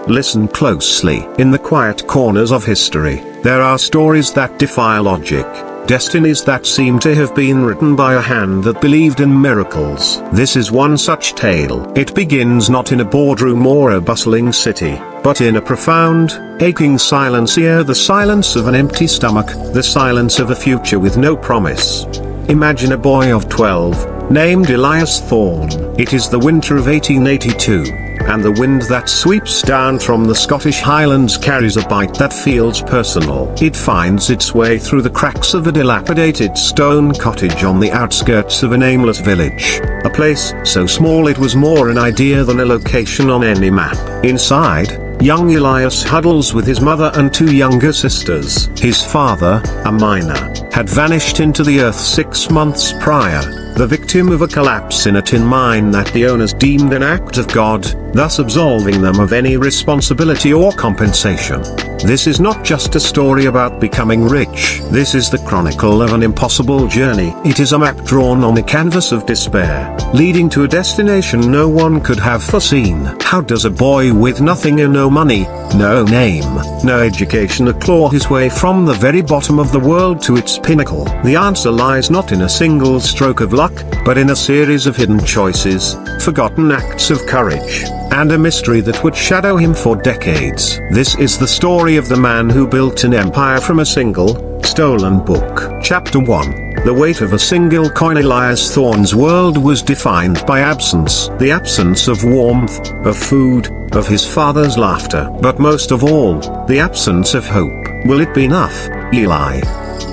Listen closely. In the quiet corners of history, there are stories that defy logic. Destinies that seem to have been written by a hand that believed in miracles. This is one such tale. It begins not in a boardroom or a bustling city, but in a profound, aching silence. Here, the silence of an empty stomach, the silence of a future with no promise. Imagine a boy of 12, named Elias Thorne. It is the winter of 1882. And the wind that sweeps down from the Scottish Highlands carries a bite that feels personal. It finds its way through the cracks of a dilapidated stone cottage on the outskirts of a nameless village. A place so small it was more an idea than a location on any map. Inside, young Elias huddles with his mother and two younger sisters. His father, a miner, had vanished into the earth 6 months prior, the victim of a collapse in a tin mine that the owners deemed an act of God, thus absolving them of any responsibility or compensation. This is not just a story about becoming rich. This is the chronicle of an impossible journey. It is a map drawn on a canvas of despair, leading to a destination no one could have foreseen. How does a boy with nothing and no money, no name, no education claw his way from the very bottom of the world to its pinnacle? The answer lies not in a single stroke of luck, but in a series of hidden choices, forgotten acts of courage, and a mystery that would shadow him for decades. This is the story of the man who built an empire from a single, stolen book. Chapter 1. The weight of a single coin. Elias Thorne's world was defined by absence. The absence of warmth, of food, of his father's laughter. But most of all, the absence of hope. Will it be enough, Eli?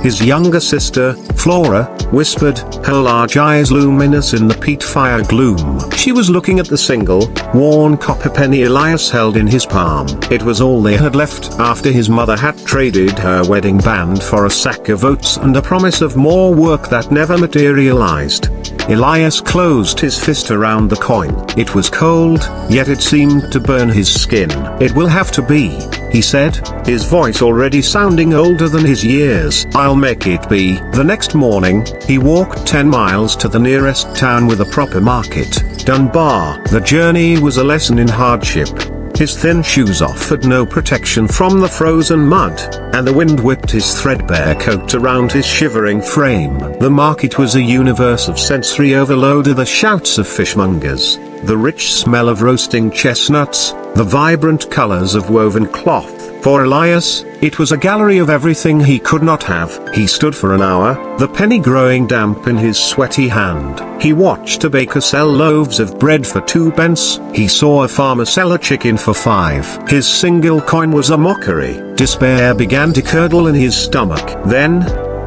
His younger sister, Flora, whispered, her large eyes luminous in the peat fire gloom. She was looking at the single, worn copper penny Elias held in his palm. It was all they had left after his mother had traded her wedding band for a sack of oats and a promise of more work that never materialized. Elias closed his fist around the coin. It was cold, yet it seemed to burn his skin. It will have to be, he said, his voice already sounding older than his years. I'll make it be. The next morning, he walked 10 miles to the nearest town with a proper market, Dunbar. The journey was a lesson in hardship. His thin shoes offered no protection from the frozen mud, and the wind whipped his threadbare coat around his shivering frame. The market was a universe of sensory overload. The shouts of fishmongers, the rich smell of roasting chestnuts, the vibrant colors of woven cloth. For Elias, it was a gallery of everything he could not have. He stood for an hour, the penny growing damp in his sweaty hand. He watched a baker sell loaves of bread for 2 pence. He saw a farmer sell a chicken for 5. His single coin was a mockery. Despair began to curdle in his stomach. Then,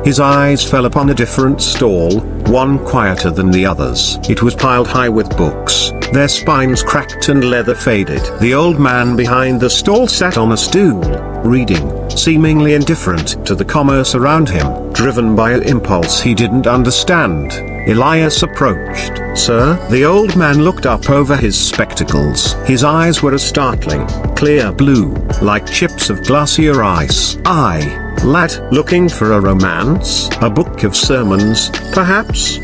his eyes fell upon a different stall, one quieter than the others. It was piled high with books, their spines cracked and leather faded. The old man behind the stall sat on a stool, reading, seemingly indifferent to the commerce around him, driven by an impulse he didn't understand. Elias approached. Sir? The old man looked up over his spectacles. His eyes were a startling, clear blue, like chips of glacier ice. Lad, looking for a romance? A book of sermons, perhaps?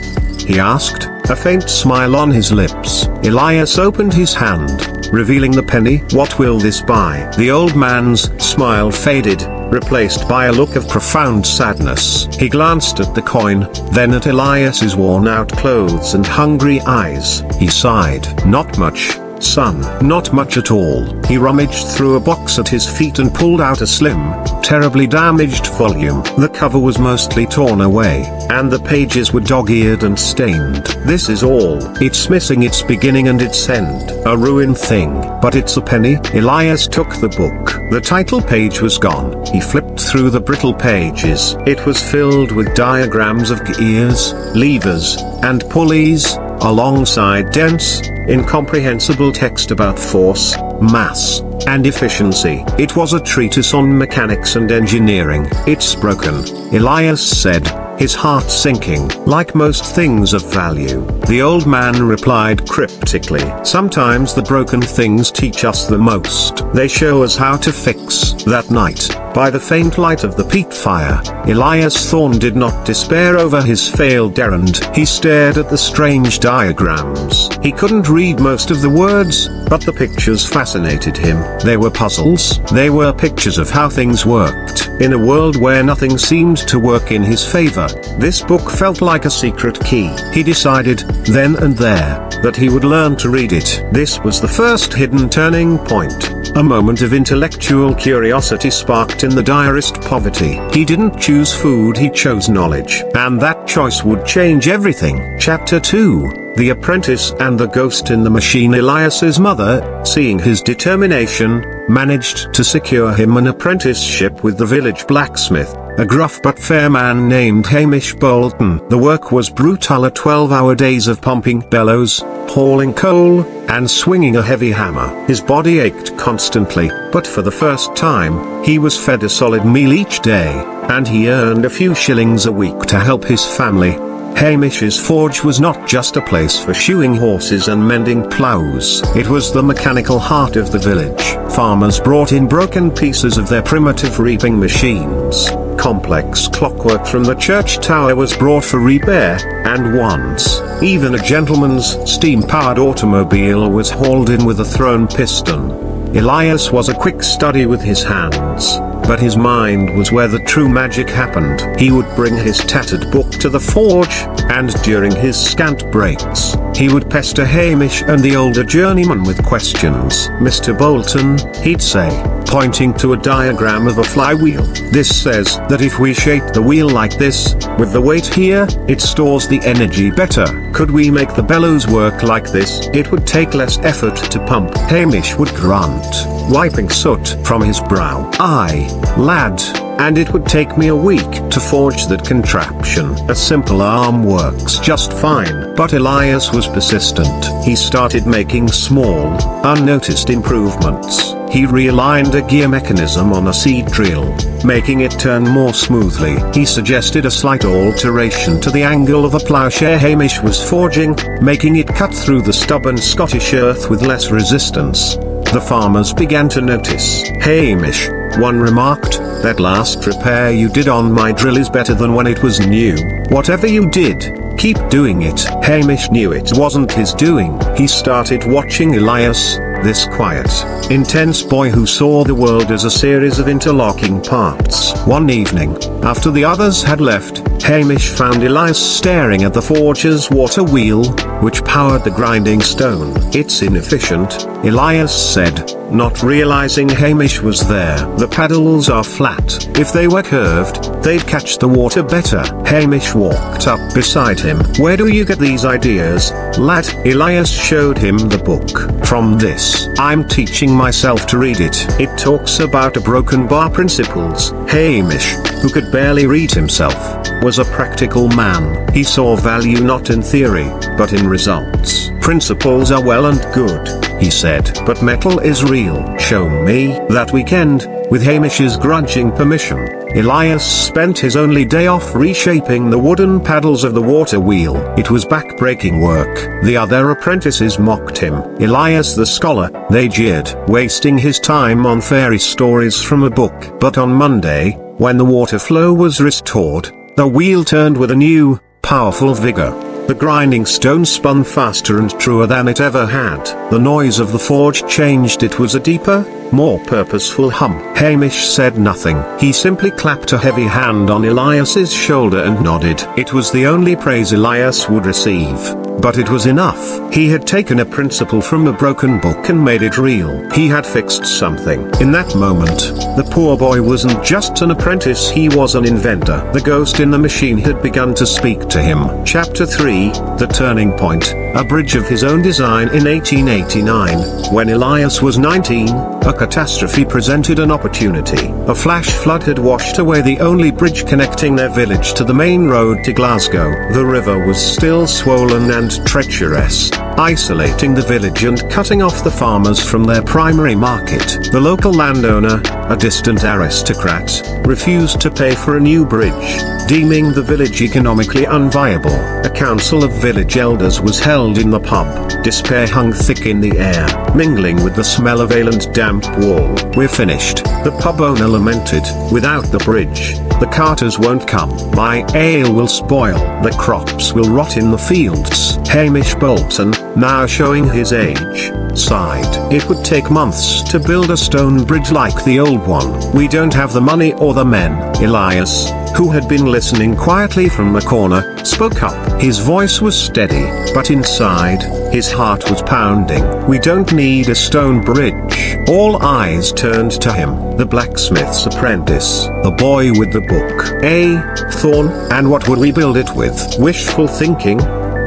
He asked, a faint smile on his lips. Elias opened his hand, revealing the penny. What will this buy? The old man's smile faded, replaced by a look of profound sadness. He glanced at the coin, then at Elias's worn-out clothes and hungry eyes. He sighed. Not much, son. Not much at all. He rummaged through a box at his feet and pulled out a slim, terribly damaged volume. The cover was mostly torn away, and the pages were dog-eared and stained. This is all. It's missing its beginning and its end. A ruined thing. But it's a penny. Elias took the book. The title page was gone. He flipped through the brittle pages. It was filled with diagrams of gears, levers, and pulleys, alongside dense, incomprehensible text about force, mass, and efficiency. It was a treatise on mechanics and engineering. It's broken, Elias said, his heart sinking. Like most things of value, the old man replied cryptically. Sometimes the broken things teach us the most. They show us how to fix. That night, by the faint light of the peat fire. Elias Thorne did not despair over his failed errand. He stared at the strange diagrams. He couldn't read most of the words, but the pictures fascinated him. They were puzzles. They were pictures of how things worked. In a world where nothing seemed to work in his favor, this book felt like a secret key. He decided, then and there, that he would learn to read it. This was the first hidden turning point. A moment of intellectual curiosity sparked in the direst poverty. He didn't choose food, he chose knowledge. And that choice would change everything. Chapter 2. The Apprentice and the Ghost in the Machine. Elias's mother, seeing his determination, managed to secure him an apprenticeship with the village blacksmith, a gruff but fair man named Hamish Bolton. The work was brutal, 12-hour days of pumping bellows, hauling coal, and swinging a heavy hammer. His body ached constantly, but for the first time, he was fed a solid meal each day, and he earned a few shillings a week to help his family. Hamish's forge was not just a place for shoeing horses and mending plows. It was the mechanical heart of the village. Farmers brought in broken pieces of their primitive reaping machines. Complex clockwork from the church tower was brought for repair, and once, even a gentleman's steam-powered automobile was hauled in with a thrown piston. Elias was a quick study with his hands, but his mind was where the true magic happened. He would bring his tattered book to the forge, and during his scant breaks, he would pester Hamish and the older journeyman with questions. "Mr. Bolton," he'd say, pointing to a diagram of a flywheel, "this says that if we shape the wheel like this, with the weight here, it stores the energy better. Could we make the bellows work like this? It would take less effort to pump." Hamish would grunt, wiping soot from his brow. "Aye, lad, and it would take me a week to forge that contraption. A simple arm works just fine." But Elias was persistent. He started making small, unnoticed improvements. He realigned a gear mechanism on a seed drill, making it turn more smoothly. He suggested a slight alteration to the angle of a plowshare Hamish was forging, making it cut through the stubborn Scottish earth with less resistance. The farmers began to notice. "Hamish," one remarked, "that last repair you did on my drill is better than when it was new. Whatever you did, keep doing it." Hamish knew it wasn't his doing. He started watching Elias, this quiet, intense boy who saw the world as a series of interlocking parts. One evening, after the others had left, Hamish found Elias staring at the forge's water wheel, which powered the grinding stone. "It's inefficient," Elias said, not realizing Hamish was there. "The paddles are flat. If they were curved, they'd catch the water better." Hamish walked up beside him. "Where do you get these ideas, lad?" Elias showed him the book. "From this. I'm teaching myself to read it. It talks about a broken bar principles." Hamish, who could barely read himself, was a practical man. He saw value not in theory, but in results. "Principles are well and good," he said, "but metal is real." "Show me." That weekend, with Hamish's grudging permission, Elias spent his only day off reshaping the wooden paddles of the water wheel. It was back-breaking work. The other apprentices mocked him. Elias the scholar, they jeered, wasting his time on fairy stories from a book. But on Monday, when the water flow was restored, the wheel turned with a new, powerful vigor. The grinding stone spun faster and truer than it ever had. The noise of the forge changed. It was a deeper, more purposeful hum. Hamish said nothing. He simply clapped a heavy hand on Elias's shoulder and nodded. It was the only praise Elias would receive, but it was enough. He had taken a principle from a broken book and made it real. He had fixed something. In that moment, the poor boy wasn't just an apprentice, he was an inventor. The ghost in the machine had begun to speak to him. Chapter 3. The Turning Point. A bridge of his own design. In 1889, when Elias was 19, a catastrophe presented an opportunity. A flash flood had washed away the only bridge connecting their village to the main road to Glasgow. The river was still swollen and treacherous, isolating the village and cutting off the farmers from their primary market. The local landowner, a distant aristocrat, refused to pay for a new bridge, deeming the village economically unviable. A council of village elders was held in the pub. Despair hung thick in the air, mingling with the smell of ale and damp wool. "We're finished," the pub owner lamented. "Without the bridge, the carters won't come. My ale will spoil. The crops will rot in the fields." Hamish Bolton, now showing his age, sighed. "It would take months to build a stone bridge like the old one. We don't have the money or the men." Elias, who had been listening quietly from the corner, spoke up. His voice was steady, but inside, his heart was pounding. "We don't need a stone bridge." All eyes turned to him. The blacksmith's apprentice, the boy with the book. Thorn, and what would we build it with? "Wishful thinking,"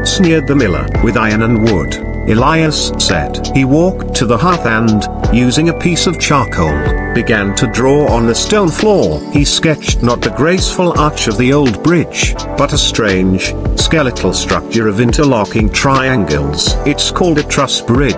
sneered the miller. "With iron and wood," Elias said. He walked to the hearth and, using a piece of charcoal, began to draw on the stone floor. He sketched not the graceful arch of the old bridge, but a strange, skeletal structure of interlocking triangles. "It's called a truss bridge.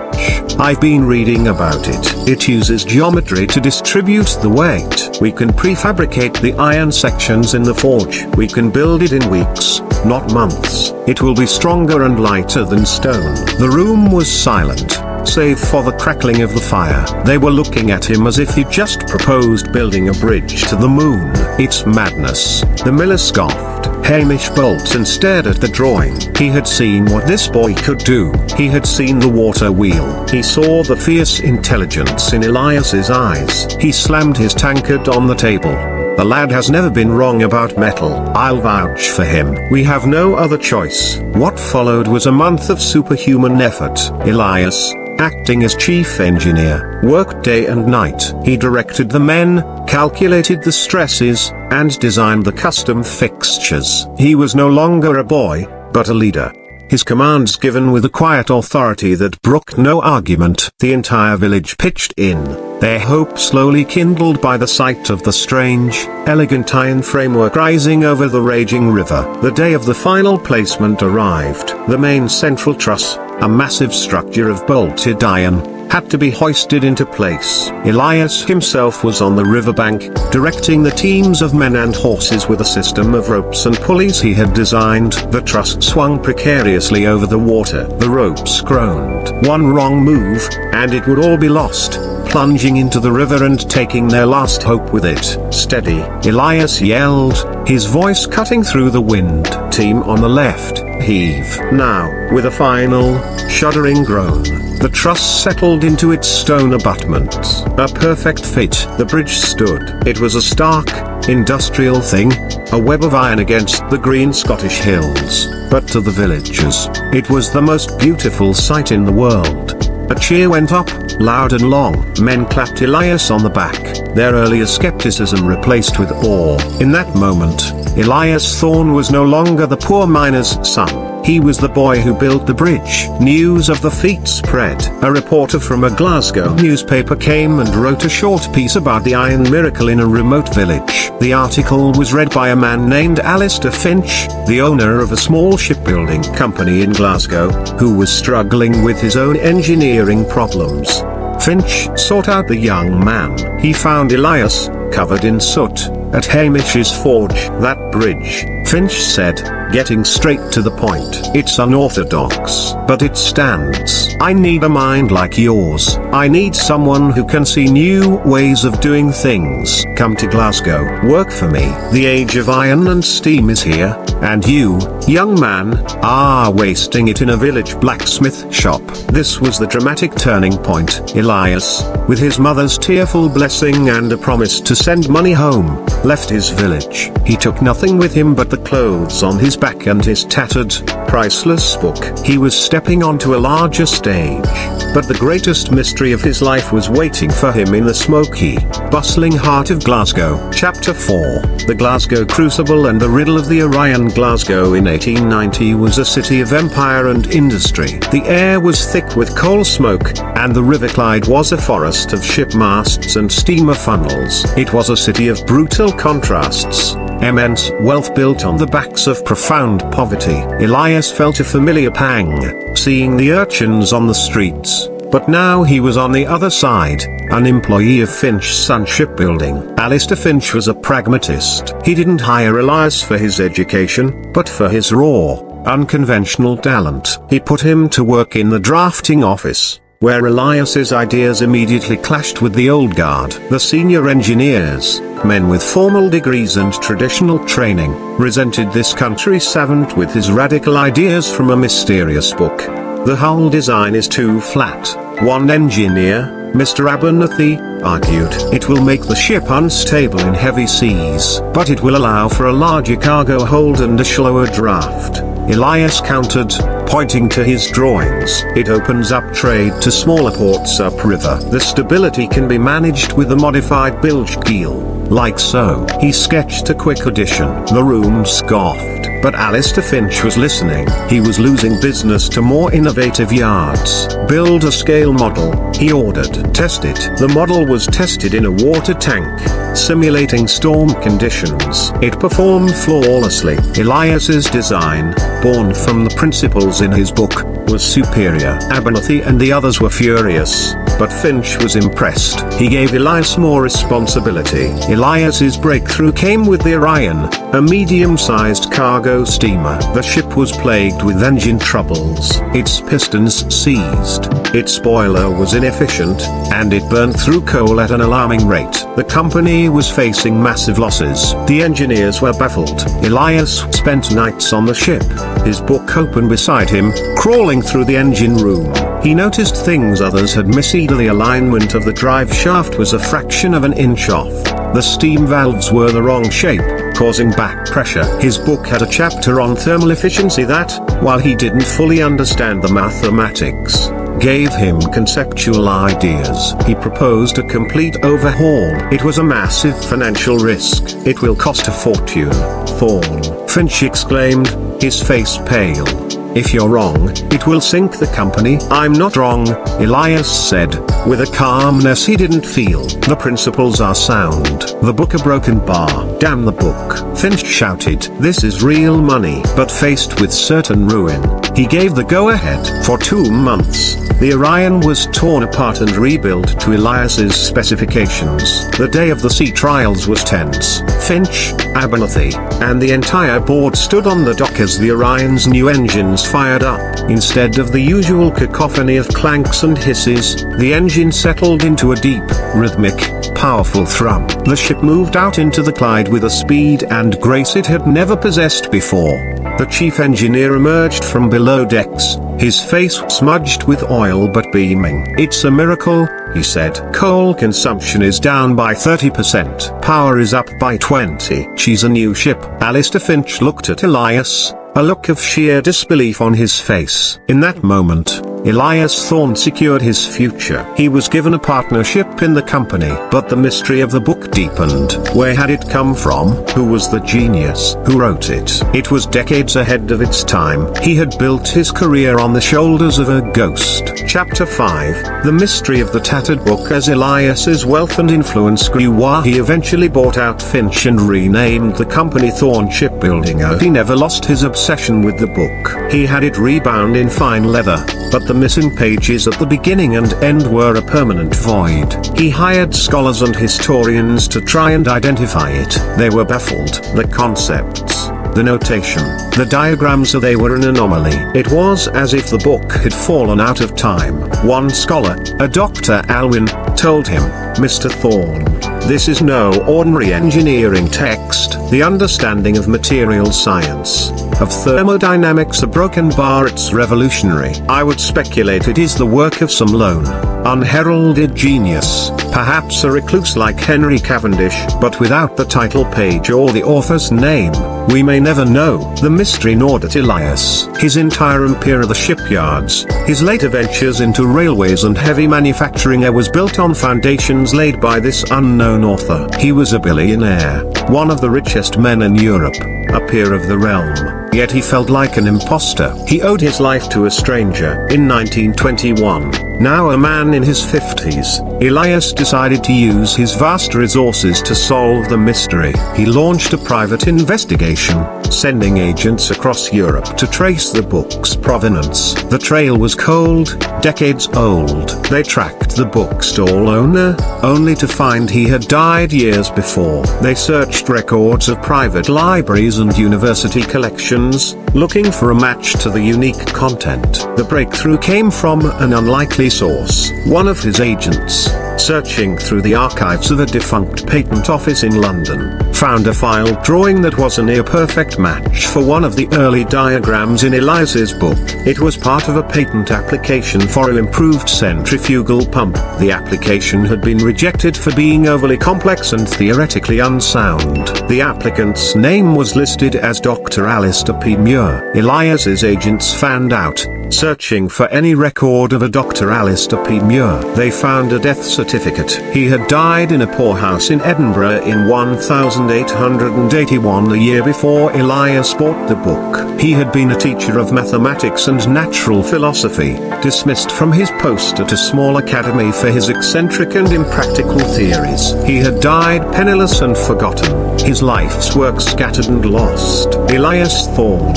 I've been reading about it. It uses geometry to distribute the weight. We can prefabricate the iron sections in the forge. We can build it in weeks, not months. It will be stronger and lighter than stone." The room was silent, save for the crackling of the fire. They were looking at him as if he just proposed building a bridge to the moon. "It's madness," the miller scoffed. Hamish Bolton stared at the drawing. He had seen what this boy could do. He had seen the water wheel. He saw the fierce intelligence in Elias's eyes. He slammed his tankard on the table. "The lad has never been wrong about metal. I'll vouch for him. We have no other choice." What followed was a month of superhuman effort. Elias, acting as chief engineer, worked day and night. He directed the men, calculated the stresses, and designed the custom fixtures. He was no longer a boy, but a leader. His commands given with a quiet authority that brooked no argument. The entire village pitched in, their hope slowly kindled by the sight of the strange, elegant iron framework rising over the raging river. The day of the final placement arrived. The main central truss, a massive structure of bolted iron, had to be hoisted into place. Elias himself was on the riverbank, directing the teams of men and horses with a system of ropes and pulleys he had designed. The truss swung precariously over the water. The ropes groaned. One wrong move, and it would all be lost, plunging into the river and taking their last hope with it. "Steady," Elias yelled, his voice cutting through the wind. "Team on the left, heave." Now, with a final, shuddering groan, the truss settled into its stone abutments. A perfect fit. The bridge stood. It was a stark, industrial thing, a web of iron against the green Scottish hills. But to the villagers, it was the most beautiful sight in the world. A cheer went up, loud and long. Men clapped Elias on the back, their earlier skepticism replaced with awe. In that moment, Elias Thorne was no longer the poor miner's son. He was the boy who built the bridge. News of the feat spread. A reporter from a Glasgow newspaper came and wrote a short piece about the iron miracle in a remote village. The article was read by a man named Alistair Finch, the owner of a small shipbuilding company in Glasgow, who was struggling with his own engineering problems. Finch sought out the young man. He found Elias, covered in soot, at Hamish's forge. "That bridge," Finch said, getting straight to the point. "It's unorthodox, but it stands. I need a mind like yours. I need someone who can see new ways of doing things. Come to Glasgow. Work for me. The age of iron and steam is here, and you, young man, are wasting it in a village blacksmith shop." This was the dramatic turning point. Elias, with his mother's tearful blessing and a promise to send money home, left his village. He took nothing with him but the clothes on his back and his tattered, priceless book. He was stepping onto a larger stage, but the greatest mystery of his life was waiting for him in the smoky, bustling heart of Glasgow. Chapter 4. The Glasgow Crucible and the Riddle of the Orion. Glasgow in 1890 was a city of empire and industry. The air was thick with coal smoke, and the River Clyde was a forest of ship masts and steamer funnels. It was a city of brutal contrasts. immense wealth built on the backs of profound poverty. Elias felt a familiar pang, seeing the urchins on the streets. But now he was on the other side, an employee of Finch Sun Shipbuilding. Alistair Finch was a pragmatist. He didn't hire Elias for his education, but for his raw, unconventional talent. He put him to work in the drafting office, where Elias's ideas immediately clashed with the old guard. The senior engineers, men with formal degrees and traditional training, resented this country savant with his radical ideas from a mysterious book. The hull design is too flat, one engineer, Mr. Abernathy, argued. It will make the ship unstable in heavy seas, but it will allow for a larger cargo hold and a shallower draft. Elias countered, pointing to his drawings. It opens up trade to smaller ports upriver. The stability can be managed with a modified bilge keel, like so. He sketched a quick addition. The room scoffed, but Alistair Finch was listening. He was losing business to more innovative yards. Build a scale model, he ordered. Test it. The model was tested in a water tank, simulating storm conditions. It performed flawlessly. Elias's design, born from the principles in his book, was superior. Abernathy and the others were furious, but Finch was impressed. He gave Elias more responsibility. Elias's breakthrough came with the Orion, a medium-sized cargo steamer. The ship was plagued with engine troubles. Its pistons seized, its boiler was inefficient, and it burned through coal at an alarming rate. The company was facing massive losses. The engineers were baffled. Elias spent nights on the ship, his book open beside him, crawling through the engine room. He noticed things others had missed. The alignment of the drive shaft was a fraction of an inch off. The steam valves were the wrong shape, causing back pressure. His book had a chapter on thermal efficiency that, while he didn't fully understand the mathematics, gave him conceptual ideas. He proposed a complete overhaul. It was a massive financial risk. It will cost a fortune, Thorne. Finch exclaimed, his face pale. If you're wrong, it will sink the company. I'm not wrong, Elias said, with a calmness he didn't feel. The principles are sound. The book a broken bar. Damn the book, Finch shouted. This is real money. But faced with certain ruin, he gave the go-ahead. For 2 months, the Orion was torn apart and rebuilt to Elias's specifications. The day of the sea trials was tense. Finch, Abernathy, and the entire board stood on the dock as the Orion's new engines fired up. Instead of the usual cacophony of clanks and hisses, the engine settled into a deep, rhythmic, powerful thrum. The ship moved out into the Clyde with a speed and grace it had never possessed before. The chief engineer emerged from below decks, his face smudged with oil but beaming. It's a miracle, he said. Coal consumption is down by 30%. Power is up by 20%. She's a new ship. Alistair Finch looked at Elias, a look of sheer disbelief on his face. In that moment, Elias Thorne secured his future. He was given a partnership in the company. But the mystery of the book deepened. Where had it come from? Who was the genius? Who wrote it? It was decades ahead of its time. He had built his career on the shoulders of a ghost. Chapter 5. The mystery of the tattered book. As Elias's wealth and influence grew, he eventually bought out Finch and renamed the company Thorne Shipbuilding. He never lost his obsession with the book. He had it rebound in fine leather, but the missing pages at the beginning and end were a permanent void. He hired scholars and historians to try and identify it. They were baffled. The concepts, the notation, the diagrams, they were an anomaly. It was as if the book had fallen out of time. One scholar, a Dr. Alwyn, told him, Mr. Thorne, this is no ordinary engineering text. The understanding of material science, of thermodynamics, a broken bar, it's revolutionary. I would speculate it is the work of some lone, unheralded genius, perhaps a recluse like Henry Cavendish, but without the title page or the author's name, we may never know. The mystery gnawed at Elias. His entire empire, the shipyards, his later ventures into railways and heavy manufacturing was built on foundations laid by this unknown author. He was a billionaire, one of the richest men in Europe, a peer of the realm, yet he felt like an imposter. He owed his life to a stranger. In 1921, now a man in his 50s, Elias decided to use his vast resources to solve the mystery. He launched a private investigation, sending agents across Europe to trace the book's provenance. The trail was cold, decades old. They tracked the bookstall owner, only to find he had died years before. They searched records of private libraries and university collections, looking for a match to the unique content. The breakthrough came from an unlikely source. One of his agents, searching through the archives of a defunct patent office in London, found a file drawing that was a near-perfect match for one of the early diagrams in Elias's book. It was part of a patent application for an improved centrifugal pump. The application had been rejected for being overly complex and theoretically unsound. The applicant's name was listed as Dr. Alistair P. Muir. Elias's agents found out, searching for any record of a Dr. Alistair P. Muir. They found a death certificate. He had died in a poorhouse in Edinburgh in 1881, the year before Elias bought the book. He had been a teacher of mathematics and natural philosophy, dismissed from his post at a small academy for his eccentric and impractical theories. He had died penniless and forgotten, his life's work scattered and lost. Elias Thorne,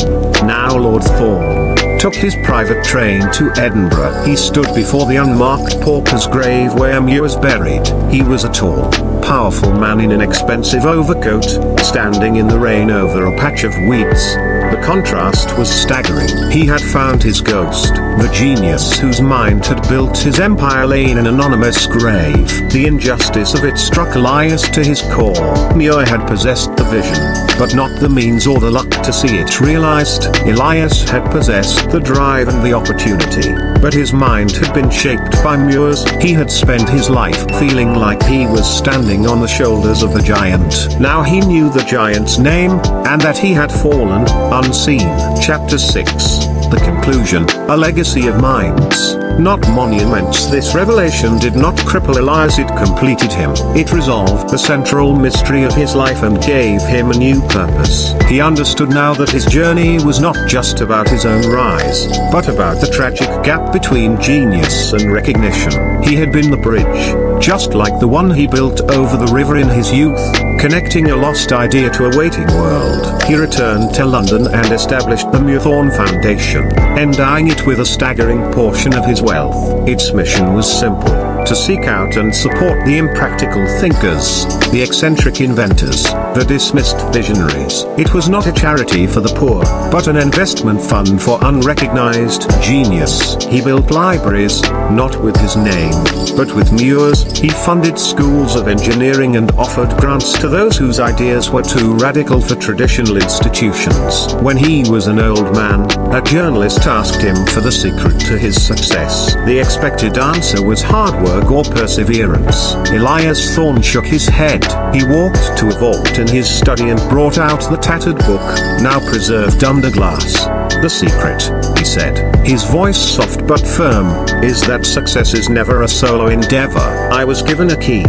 now Lord Thorne, took his private train to Edinburgh. He stood before the unmarked pauper's grave where Muir was buried. He was a tall, powerful man in an expensive overcoat, standing in the rain over a patch of weeds. The contrast was staggering. He had found his ghost. The genius whose mind had built his empire lay in an anonymous grave. The injustice of it struck Elias to his core. Muir had possessed the vision, but not the means or the luck to see it realized. Elias had possessed the drive and the opportunity, but his mind had been shaped by Muir's. He had spent his life feeling like he was standing on the shoulders of a giant. Now he knew the giant's name, and that he had fallen, unseen. Chapter 6. The conclusion, a legacy of minds, not monuments. This revelation did not cripple Elias, it completed him. It resolved the central mystery of his life and gave him a new purpose. He understood now that his journey was not just about his own rise, but about the tragic gap between genius and recognition. He had been the bridge, just like the one he built over the river in his youth, connecting a lost idea to a waiting world. He returned to London and established the Muir-Thorne Foundation, endowing it with a staggering portion of his wealth. Its mission was simple: to seek out and support the impractical thinkers, the eccentric inventors, the dismissed visionaries. It was not a charity for the poor, but an investment fund for unrecognized genius. He built libraries, not with his name, but with Muir's. He funded schools of engineering and offered grants to those whose ideas were too radical for traditional institutions. When he was an old man, a journalist asked him for the secret to his success. The expected answer was hard work or perseverance. Elias Thorne shook his head. He walked to a vault in his study and brought out the tattered book, now preserved under glass. "The secret," he said, his voice soft but firm, "is that success is never a solo endeavor. I was given a key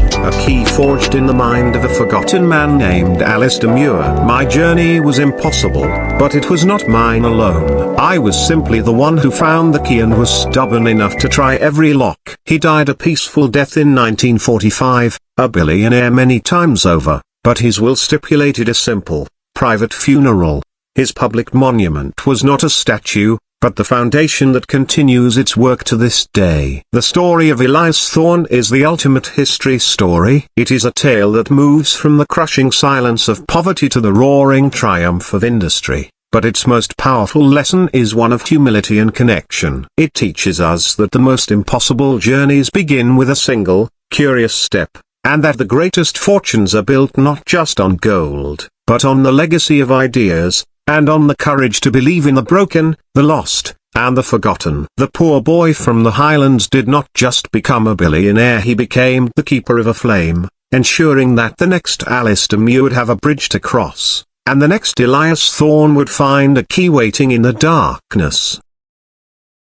forged in the mind of a forgotten man named Alistair Muir. My journey was impossible, but it was not mine alone. I was simply the one who found the key and was stubborn enough to try every lock." He died a peaceful death in 1945, a billionaire many times over, but his will stipulated a simple, private funeral. His public monument was not a statue, but the foundation that continues its work to this day. The story of Elias Thorne is the ultimate history story. It is a tale that moves from the crushing silence of poverty to the roaring triumph of industry. But its most powerful lesson is one of humility and connection. It teaches us that the most impossible journeys begin with a single, curious step, and that the greatest fortunes are built not just on gold, but on the legacy of ideas, and on the courage to believe in the broken, the lost, and the forgotten. The poor boy from the Highlands did not just become a billionaire, he became the keeper of a flame, ensuring that the next Alistair Muir would have a bridge to cross, and the next Elias Thorne would find a key waiting in the darkness.